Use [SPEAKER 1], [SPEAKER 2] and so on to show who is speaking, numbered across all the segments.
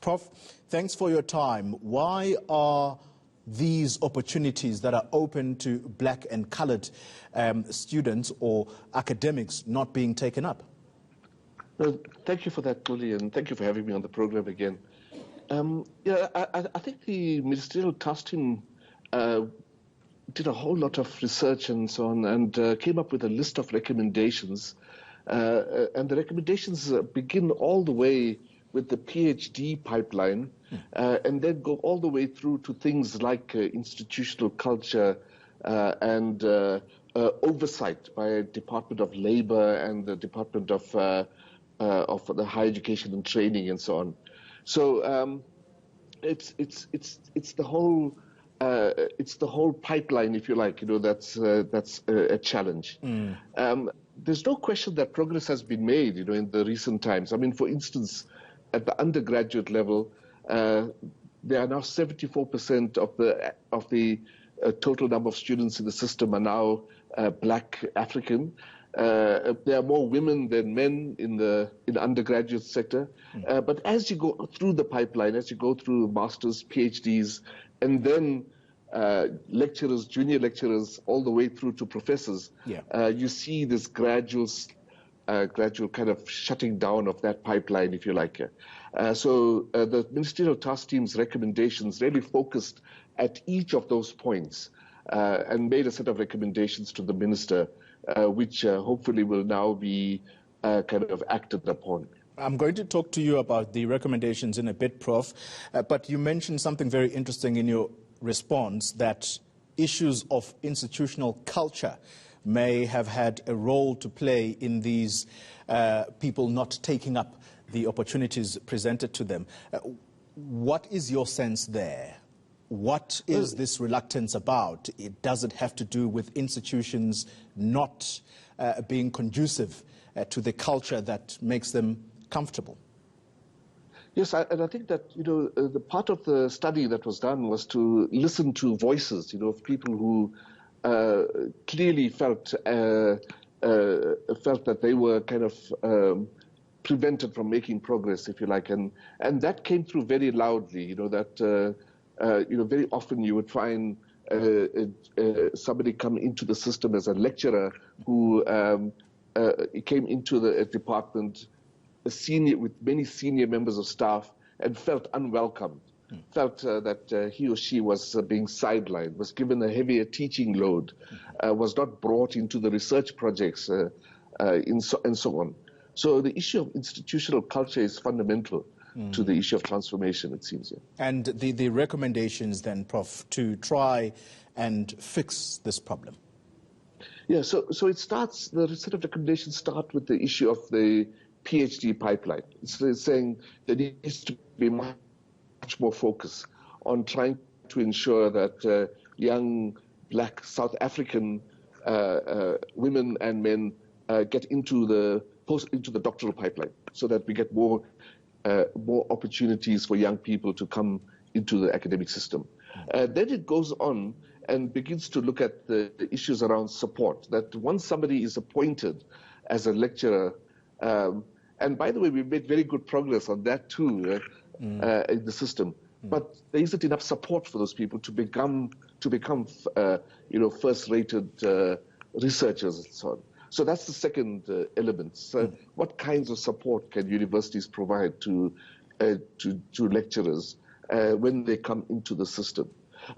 [SPEAKER 1] Prof, thanks for your time. Why are these opportunities that are open to black and coloured students or academics not being taken up?
[SPEAKER 2] Thank you for that, Tuli, and thank you for having me on the program again. I think the Ministerial Task Team did a whole lot of research and so on, and came up with a list of recommendations. And the recommendations begin all the way with the PhD pipeline, and then go all the way through to things like institutional culture and oversight by Department of Labor and the Department of the Higher Education and Training and so on. So it's the whole pipeline, if you like. That's a challenge. There's no question that progress has been made, in the recent times. I mean, for instance, at the undergraduate level, there are now 74% of the total number of students in the system are now black African. There are more women than men in the undergraduate sector. But as you go through the pipeline, as you go through masters, PhDs, and then lecturers, junior lecturers, all the way through to professors, you see this gradual kind of shutting down of that pipeline, if you like. So the Ministerial Task Team's recommendations really focused at each of those points and made a set of recommendations to the minister, which hopefully will now be kind of acted upon.
[SPEAKER 1] I'm going to talk to you about the recommendations in a bit, Prof, but you mentioned something very interesting in your response, that issues of institutional culture may have had a role to play in these people not taking up the opportunities presented to them. What is your sense there? What is this reluctance about? Does it have to do with institutions not being conducive to the culture that makes them comfortable?
[SPEAKER 2] Yes, and I think that, the part of the study that was done was to listen to voices, of people who clearly felt that they were kind of prevented from making progress, if you like, and that came through very loudly. That very often you would find somebody come into the system as a lecturer who came into the department with many senior members of staff and felt unwelcomed. Felt that he or she was being sidelined, was given a heavier teaching load, was not brought into the research projects, and so on. So the issue of institutional culture is fundamental to the issue of transformation, it seems. Yeah.
[SPEAKER 1] And the recommendations then, Prof, to try and fix this problem?
[SPEAKER 2] Yeah, so it starts, the set of recommendations start with the issue of the PhD pipeline. It's saying there needs to be much more focus on trying to ensure that young black South African women and men get into the doctoral pipeline, so that we get more opportunities for young people to come into the academic system. Then it goes on and begins to look at the issues around support, that once somebody is appointed as a lecturer, and by the way, we've made very good progress on that too in the system. But there isn't enough support for those people to become first-rated researchers and so on. So that's the second element. So what kinds of support can universities provide to lecturers when they come into the system?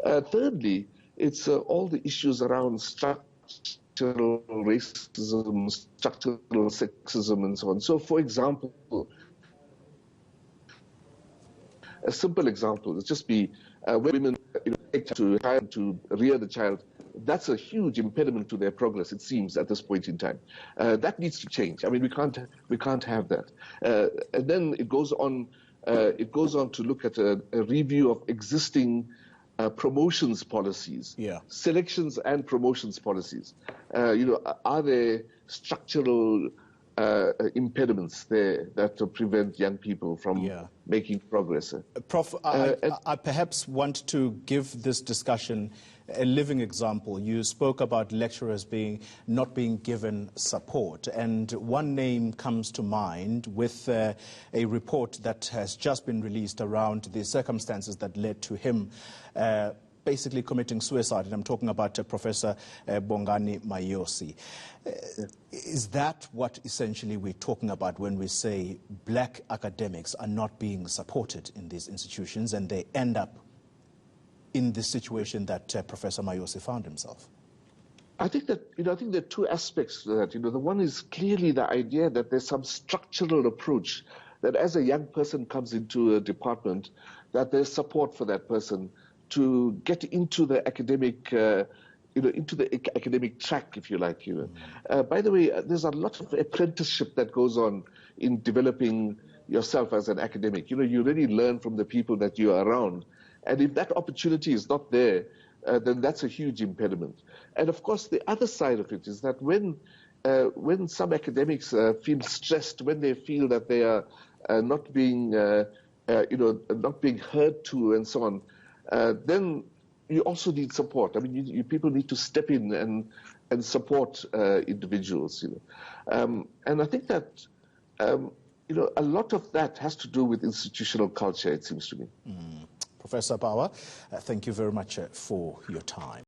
[SPEAKER 2] Thirdly, it's all the issues around structural racism, structural sexism, and so on. So, for example, a simple example would just be when women take to rear the child. That's a huge impediment to their progress, it seems, at this point in time. That needs to change. I mean, we can't have that. And then it goes on to look at a review of existing promotions policies, selections and promotions policies. Are there structural impediments there that prevent young people from making progress.
[SPEAKER 1] Prof, I perhaps want to give this discussion a living example. You spoke about lecturers not being given support, and one name comes to mind with a report that has just been released around the circumstances that led to him basically committing suicide, and I'm talking about Professor Bongani Mayosi. Is that what essentially we're talking about when we say black academics are not being supported in these institutions and they end up in the situation that Professor Mayosi found himself?
[SPEAKER 2] I think that, I think there are two aspects to that. The one is clearly the idea that there's some structural approach, that as a young person comes into a department, that there's support for that person to get into the academic, into the academic track, if you like. By the way, there's a lot of apprenticeship that goes on in developing yourself as an academic. You really learn from the people that you are around. And if that opportunity is not there, then that's a huge impediment. And of course, the other side of it is that when some academics feel stressed, when they feel that they are not being, not being heard to and so on, then you also need support. I mean, people need to step in and support individuals. And I think that a lot of that has to do with institutional culture, it seems to me.
[SPEAKER 1] Professor Power, thank you very much for your time.